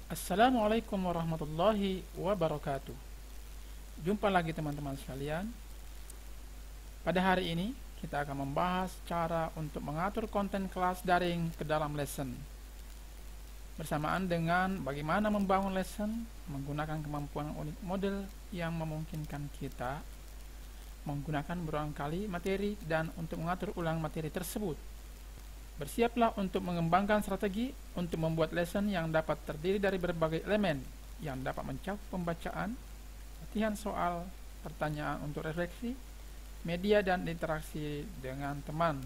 Assalamualaikum warahmatullahi wabarakatuh. Jumpa lagi teman-teman sekalian. Pada hari ini kita akan membahas cara untuk mengatur konten kelas daring ke dalam lesson, bersamaan dengan bagaimana membangun lesson menggunakan kemampuan unik model yang memungkinkan kita menggunakan berulang kali materi dan untuk mengatur ulang materi tersebut. Bersiaplah untuk mengembangkan strategi untuk membuat lesson yang dapat terdiri dari berbagai elemen yang dapat mencakup pembacaan, latihan soal, pertanyaan untuk refleksi, media dan interaksi dengan teman,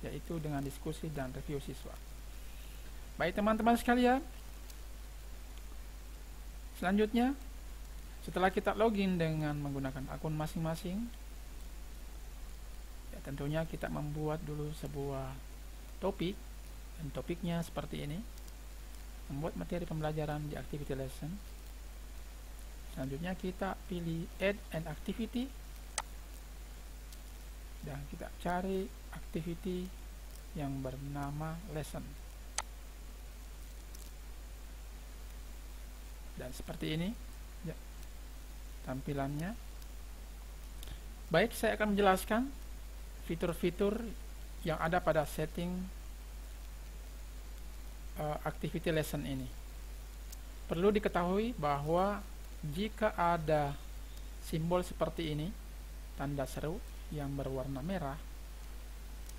yaitu dengan diskusi dan review siswa. Baik teman-teman sekalian, selanjutnya setelah kita login dengan menggunakan akun masing-masing, ya tentunya kita membuat dulu sebuah topik, dan topiknya seperti ini: membuat materi pembelajaran di activity lesson. Selanjutnya kita pilih add an activity dan kita cari activity yang bernama lesson, dan seperti ini ya tampilannya. Baik, saya akan menjelaskan fitur-fitur yang ada pada setting activity lesson ini. Perlu diketahui bahwa jika ada simbol seperti ini, tanda seru yang berwarna merah,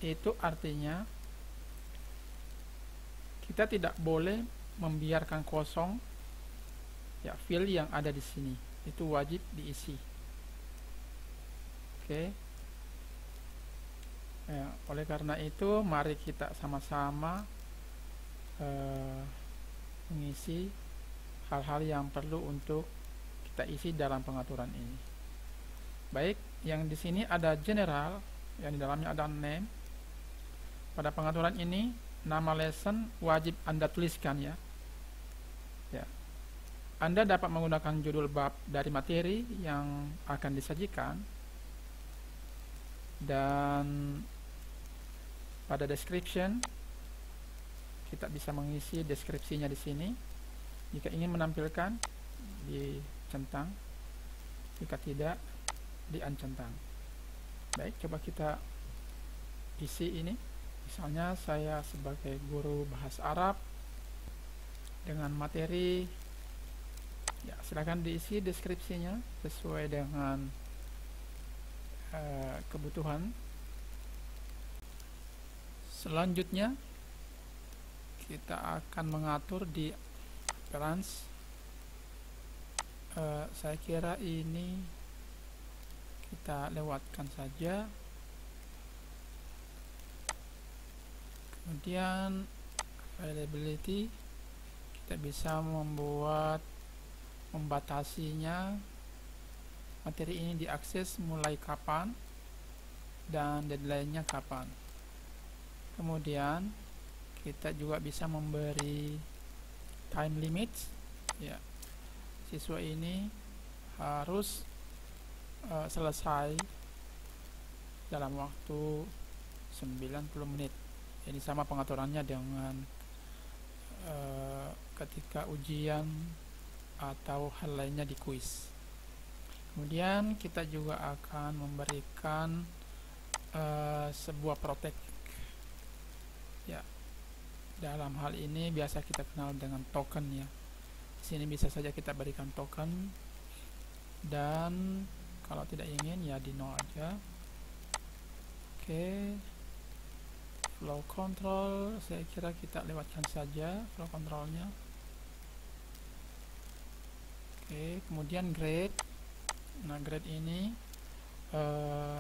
itu artinya kita tidak boleh membiarkan kosong ya field yang ada di sini, itu wajib diisi. Oke. Ya, oleh karena itu mari kita sama-sama mengisi hal-hal yang perlu untuk kita isi dalam pengaturan ini. Baik, yang di sini ada general, yang di dalamnya ada name. Pada pengaturan ini nama lesson wajib Anda tuliskan ya. Ya. Anda dapat menggunakan judul bab dari materi yang akan disajikan, dan pada description kita bisa mengisi deskripsinya di sini. Jika ingin menampilkan, dicentang, jika tidak, diuncentang. Baik, coba kita isi ini. Misalnya saya sebagai guru bahasa Arab dengan materi, ya silakan diisi deskripsinya sesuai dengan kebutuhan. Selanjutnya kita akan mengatur di appearance. Saya kira ini kita lewatkan saja. Kemudian availability, kita bisa membatasinya, materi ini diakses mulai kapan dan deadline-nya kapan. Kemudian kita juga bisa memberi time limit ya, siswa ini harus selesai dalam waktu 90 menit. Ini sama pengaturannya dengan ketika ujian atau hal lainnya di kuis. Kemudian kita juga akan memberikan sebuah protek ya. Dalam hal ini biasa kita kenal dengan token ya. Di sini bisa saja kita berikan token, dan kalau tidak ingin ya di nol aja. Oke. Flow control, saya kira kita lewatkan saja flow controlnya. Oke, kemudian grade. Nah, grade ini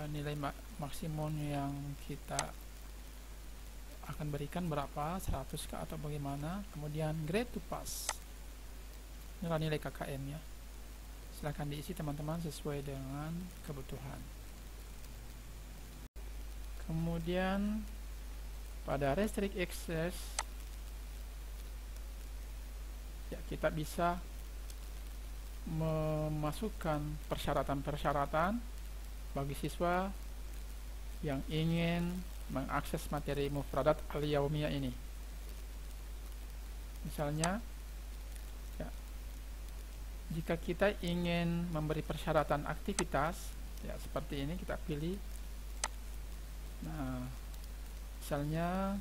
nilai maksimum yang kita akan berikan berapa, 100 kah atau bagaimana. Kemudian grade to pass, nilai KKM ya. Silahkan diisi teman-teman sesuai dengan kebutuhan. Kemudian pada restrict access ya, kita bisa memasukkan persyaratan-persyaratan bagi siswa yang ingin mengakses materi mufradat al-yaumiyah ini. Misalnya Jika kita ingin memberi persyaratan aktivitas, ya seperti ini kita pilih. Nah, misalnya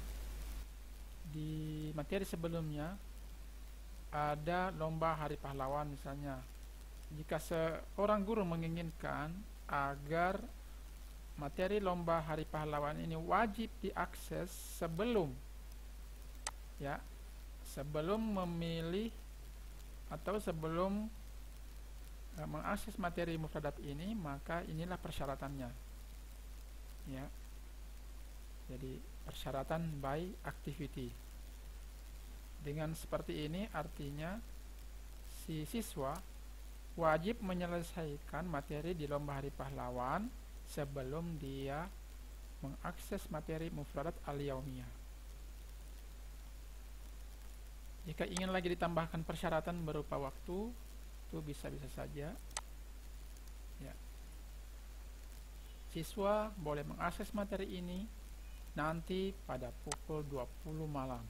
di materi sebelumnya ada lomba Hari Pahlawan misalnya. Jika seorang guru menginginkan agar materi lomba Hari Pahlawan ini wajib diakses sebelum memilih atau sebelum mengakses materi mufradat ini, maka inilah persyaratannya. Ya. Jadi persyaratan by activity. Dengan seperti ini artinya si siswa wajib menyelesaikan materi di lomba Hari Pahlawan sebelum dia mengakses materi mufradat al-yaumiyah. Jika ingin lagi ditambahkan persyaratan berupa waktu, itu bisa-bisa saja. Ya. Siswa boleh mengakses materi ini nanti pada pukul 20 malam.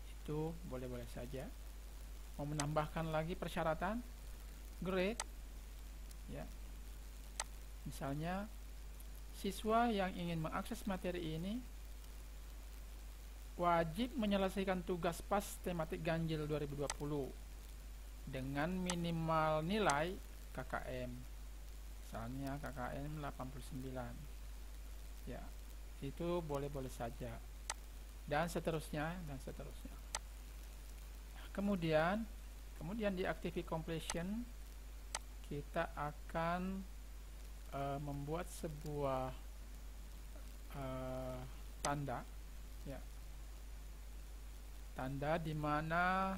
Itu boleh-boleh saja. Mau menambahkan lagi persyaratan grade, ya. Misalnya siswa yang ingin mengakses materi ini wajib menyelesaikan tugas pas tematik ganjil 2020 dengan minimal nilai KKM. Misalnya KKM 89. Ya, itu boleh-boleh saja. Dan seterusnya dan seterusnya. Kemudian di activity completion kita akan membuat sebuah tanda, ya, tanda di mana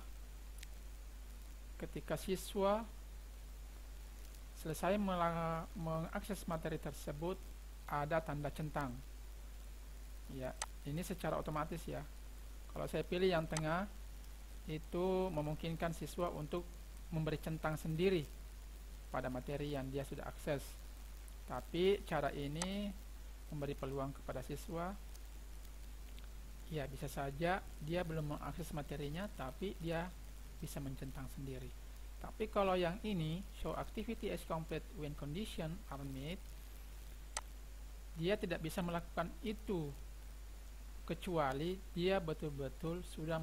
ketika siswa selesai mengakses materi tersebut ada tanda centang. Ya, ini secara otomatis ya. Kalau saya pilih yang tengah, itu memungkinkan siswa untuk memberi centang sendiri pada materi yang dia sudah akses. Tapi cara ini memberi peluang kepada siswa, ya bisa saja dia belum mengakses materinya tapi dia bisa mencentang sendiri. Tapi kalau yang ini, show activity as complete when condition are met, dia tidak bisa melakukan itu kecuali dia betul-betul sudah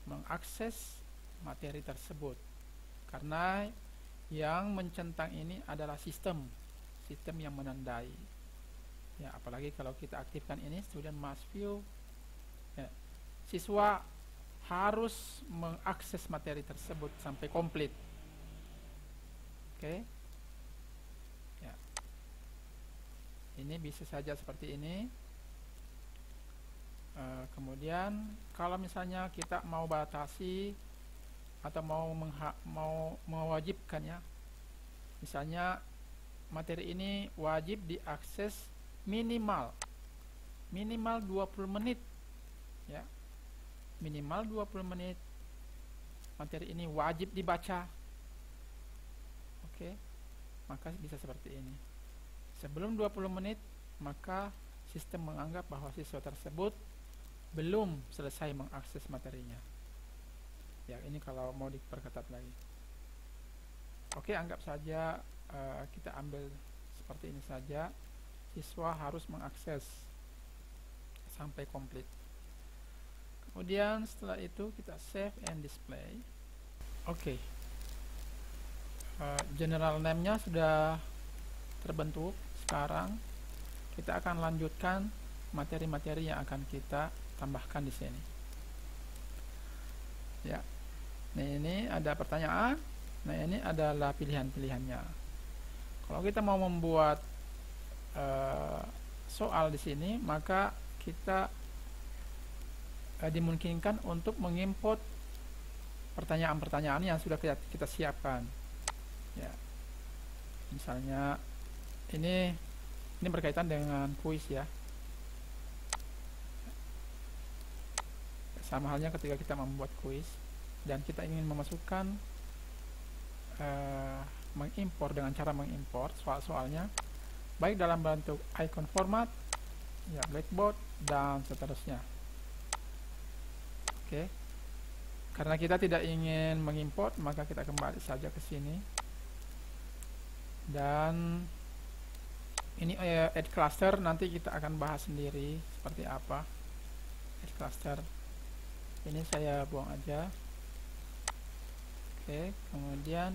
mengakses materi tersebut. Karena yang mencentang ini adalah sistem yang menandai. Ya, apalagi kalau kita aktifkan ini student must view. Ya, siswa harus mengakses materi tersebut sampai komplit. Oke. Ya. Ini bisa saja seperti ini. Kemudian kalau misalnya kita mau batasi atau mau mewajibkan, ya, misalnya materi ini wajib diakses minimal 20 menit, ya, minimal 20 menit materi ini wajib dibaca. Oke, maka bisa seperti ini. Sebelum 20 menit maka sistem menganggap bahwa siswa tersebut belum selesai mengakses materinya. Ya, ini kalau mau diperketat lagi. Oke, anggap saja kita ambil seperti ini saja. Siswa harus mengakses sampai komplit. Kemudian setelah itu kita save and display. Oke. General name-nya sudah terbentuk. Sekarang kita akan lanjutkan materi-materi yang akan kita tambahkan di sini. Ya. Nah, ini ada pertanyaan. Nah, ini adalah pilihan-pilihannya. Kalau kita mau membuat soal di sini, maka kita dimungkinkan untuk mengimport pertanyaan-pertanyaan yang sudah kita siapkan. Ya. Misalnya ini berkaitan dengan kuis, ya. Sama halnya ketika kita membuat kuis dan kita ingin memasukkan mengimpor dengan cara mengimport soal-soalnya baik dalam bentuk icon format, ya, blackboard dan seterusnya. Oke. Karena kita tidak ingin mengimport, maka kita kembali saja ke sini. Dan ini add cluster, nanti kita akan bahas sendiri seperti apa add cluster. Ini saya buang aja. Oke, kemudian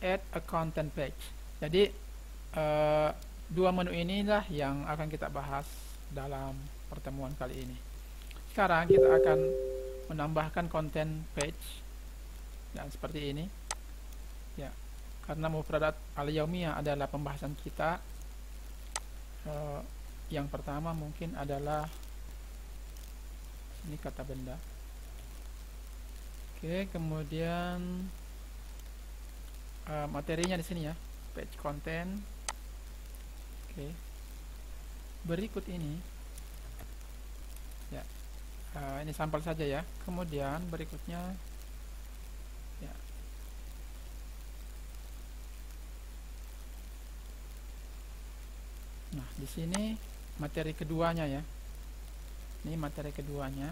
add a content page. Jadi dua menu inilah yang akan kita bahas dalam pertemuan kali ini. Sekarang kita akan menambahkan content page dan seperti ini ya, karena mufradat al-yaumiyah adalah pembahasan kita. Yang pertama mungkin adalah ini kata benda. Oke, kemudian materinya di sini ya, page content. Oke, berikut ini ya, ini sampel saja ya. Kemudian berikutnya ya, nah di sini materi keduanya ya, ini materi keduanya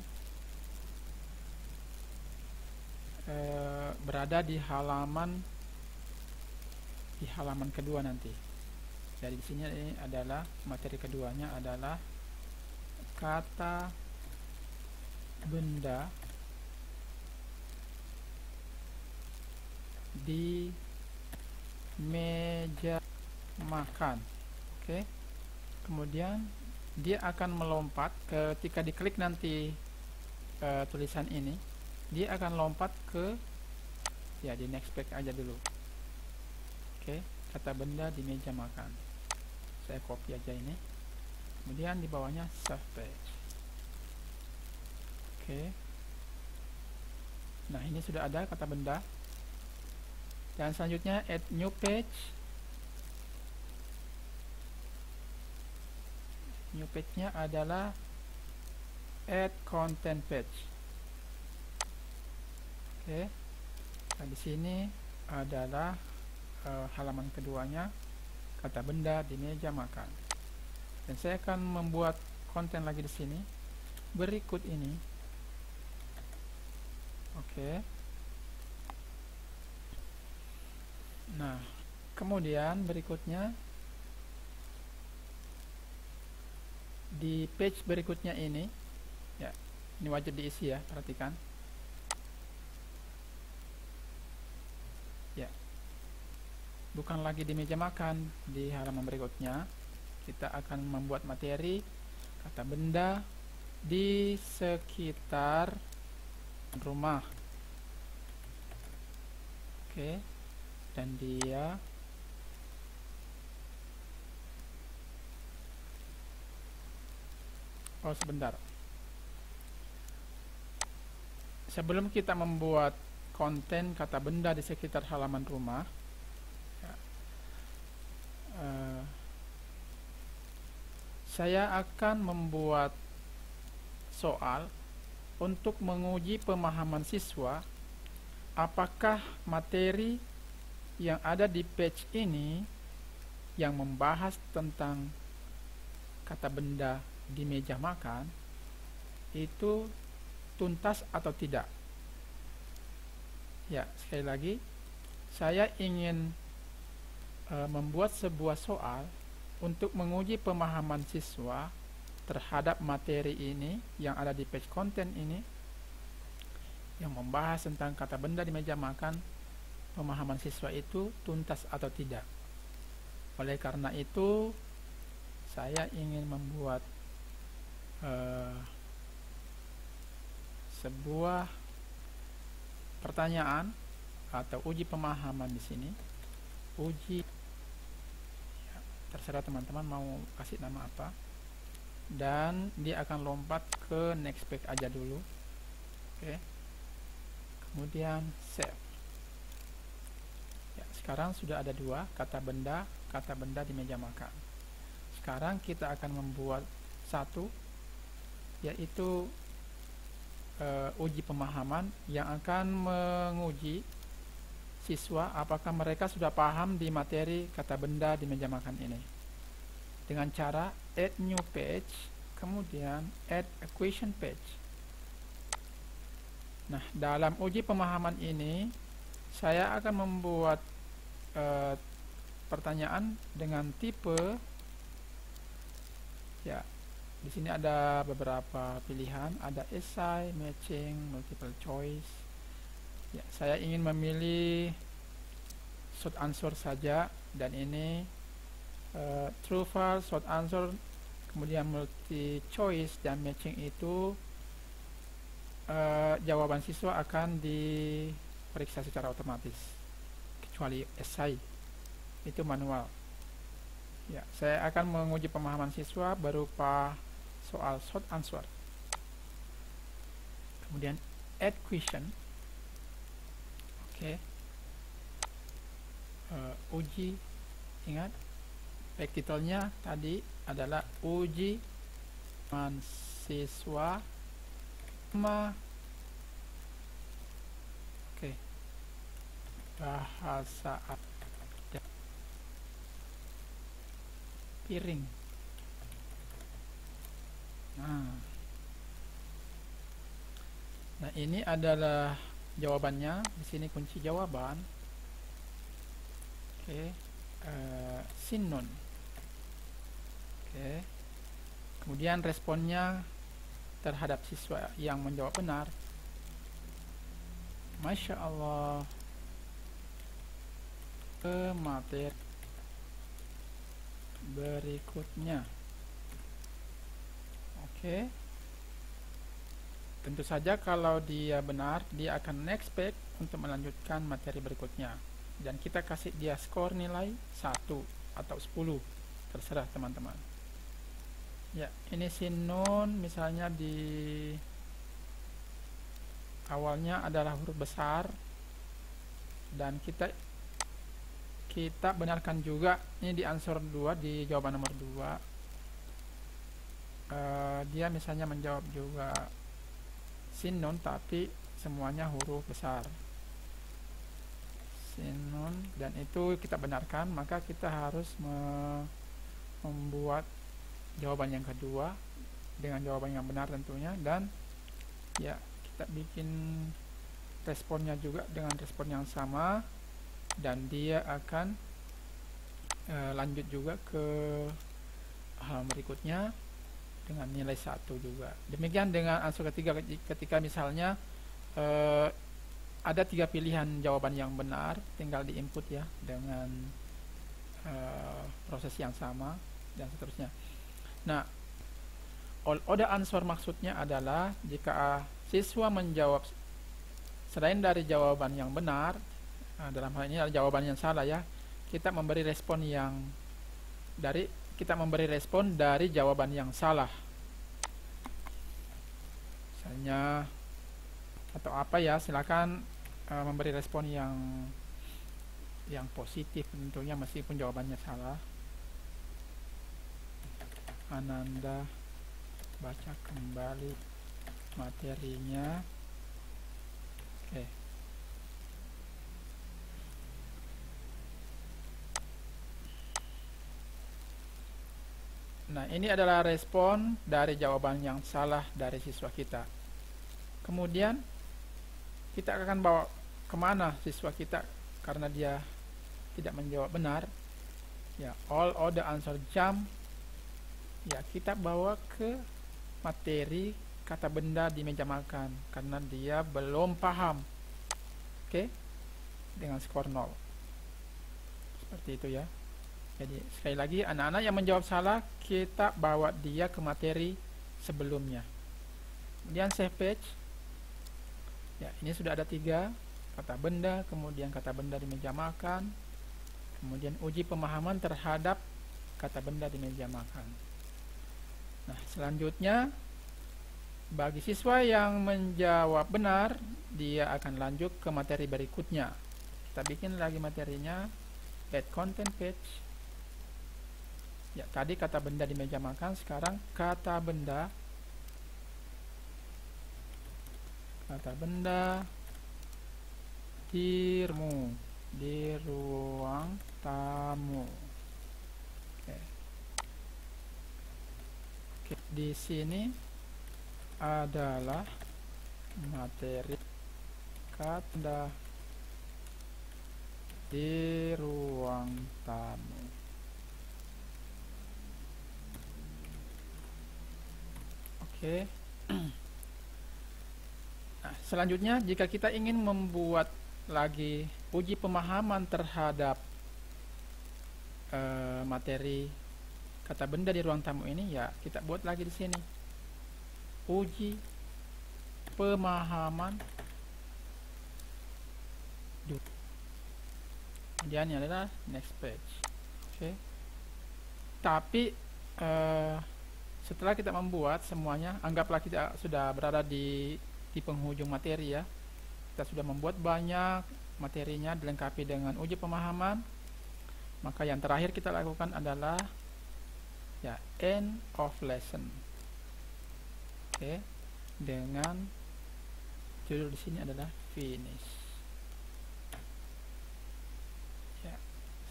berada di halaman kedua nanti. Jadi di sini ini adalah materi keduanya adalah kata benda di meja makan. Oke. Kemudian dia akan melompat ketika diklik nanti tulisan ini, dia akan lompat ke ya di next page aja dulu. Oke, kata benda di meja makan. Saya copy aja ini. Kemudian di bawahnya save page. Oke. Nah, ini sudah ada kata benda. Dan selanjutnya add new page. New page-nya adalah add content page. Oke. Nah, di sini adalah halaman keduanya, kata benda di meja makan. Dan saya akan membuat konten lagi di sini berikut ini. Oke. Nah, kemudian berikutnya di page berikutnya ini ya, ini wajib diisi ya, perhatikan ya, bukan lagi di meja makan. Di halaman berikutnya kita akan membuat materi kata benda di sekitar rumah. Oke, dan dia sebentar, sebelum kita membuat konten kata benda di sekitar halaman rumah ya, saya akan membuat soal untuk menguji pemahaman siswa apakah materi yang ada di page ini yang membahas tentang kata benda di meja makan itu tuntas atau tidak. Ya, sekali lagi saya ingin membuat sebuah soal untuk menguji pemahaman siswa terhadap materi ini yang ada di page content ini yang membahas tentang kata benda di meja makan. Pemahaman siswa itu tuntas atau tidak. Oleh karena itu saya ingin membuat sebuah pertanyaan atau uji pemahaman di sini. Uji ya, terserah teman-teman mau kasih nama apa. Dan dia akan lompat ke next page aja dulu. Oke. Kemudian save. Ya, sekarang sudah ada dua kata benda di meja makan. Sekarang kita akan membuat satu, yaitu uji pemahaman yang akan menguji siswa apakah mereka sudah paham di materi kata benda di meja makan ini dengan cara add new page, kemudian add a question page. Nah, dalam uji pemahaman ini saya akan membuat pertanyaan dengan tipe, ya, di sini ada beberapa pilihan, ada essay, matching, multiple choice. Ya, saya ingin memilih short answer saja, dan ini true false, short answer, kemudian multi choice dan matching itu jawaban siswa akan diperiksa secara otomatis, kecuali essay itu manual. Ya, saya akan menguji pemahaman siswa berupa soal short answer, kemudian add question. Oke. Uji, ingat baik titelnya tadi adalah uji pemahaman siswa bahasa piring. Nah, ini adalah jawabannya. Di sini kunci jawaban. Sinon. Kemudian responnya terhadap siswa yang menjawab benar. Masya Allah. Ke materi berikutnya. Tentu saja kalau dia benar, dia akan next page untuk melanjutkan materi berikutnya, dan kita kasih dia skor nilai 1 atau 10, terserah teman-teman. Ya, ini sinon misalnya di awalnya adalah huruf besar, dan kita benarkan juga ini di answer 2, di jawaban nomor 2. Dia misalnya menjawab juga sinon, tapi semuanya huruf besar sinon, dan itu kita benarkan. Maka kita harus membuat jawaban yang kedua dengan jawaban yang benar tentunya, dan ya kita bikin responnya juga dengan respon yang sama, dan dia akan lanjut juga ke hal berikutnya dengan nilai 1 juga. Demikian dengan answer ketiga, ketika misalnya ada 3 pilihan jawaban yang benar, tinggal di input ya dengan proses yang sama dan seterusnya. Nah, all other answer maksudnya adalah jika siswa menjawab selain dari jawaban yang benar, dalam hal ini adalah jawaban yang salah ya, kita memberi respon dari jawaban yang salah, misalnya atau apa ya, silakan memberi respon yang positif tentunya meskipun jawabannya salah. Ananda baca kembali materinya. Nah, ini adalah respon dari jawaban yang salah dari siswa kita. Kemudian kita akan bawa kemana siswa kita karena dia tidak menjawab benar. Ya, all other answer jump. Ya, kita bawa ke materi kata benda di meja makan karena dia belum paham. Dengan skor 0. Seperti itu ya. Jadi sekali lagi, anak-anak yang menjawab salah kita bawa dia ke materi sebelumnya. Kemudian save page. Ya, ini sudah ada 3 kata benda, kemudian kata benda di meja makan, kemudian uji pemahaman terhadap kata benda di meja makan. Nah, selanjutnya bagi siswa yang menjawab benar, dia akan lanjut ke materi berikutnya. Kita bikin lagi materinya, add content page. Ya, tadi kata benda di meja makan, sekarang kata benda di ruang tamu. Di sini adalah materi Anda di ruang tamu. Oke. Nah, selanjutnya jika kita ingin membuat lagi uji pemahaman terhadap materi kata benda di ruang tamu ini, ya kita buat lagi di sini uji pemahaman. Kemudian ini adalah next page. Oke. Tapi setelah kita membuat semuanya, anggaplah kita sudah berada di penghujung materi ya. Kita sudah membuat banyak materinya dilengkapi dengan uji pemahaman. Maka yang terakhir kita lakukan adalah ya end of lesson. Oke. Dengan judul di sini adalah finish. Ya.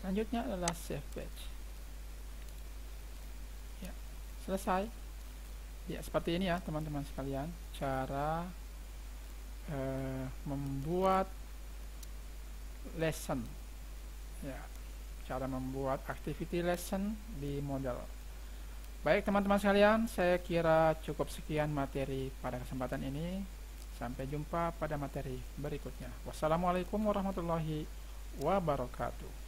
Selanjutnya adalah save page. Ya, selesai. Ya, seperti ini ya teman-teman sekalian, cara membuat lesson. Ya, cara membuat activity lesson di Moodle. Baik teman-teman sekalian, saya kira cukup sekian materi pada kesempatan ini. Sampai jumpa pada materi berikutnya. Wassalamualaikum warahmatullahi wabarakatuh.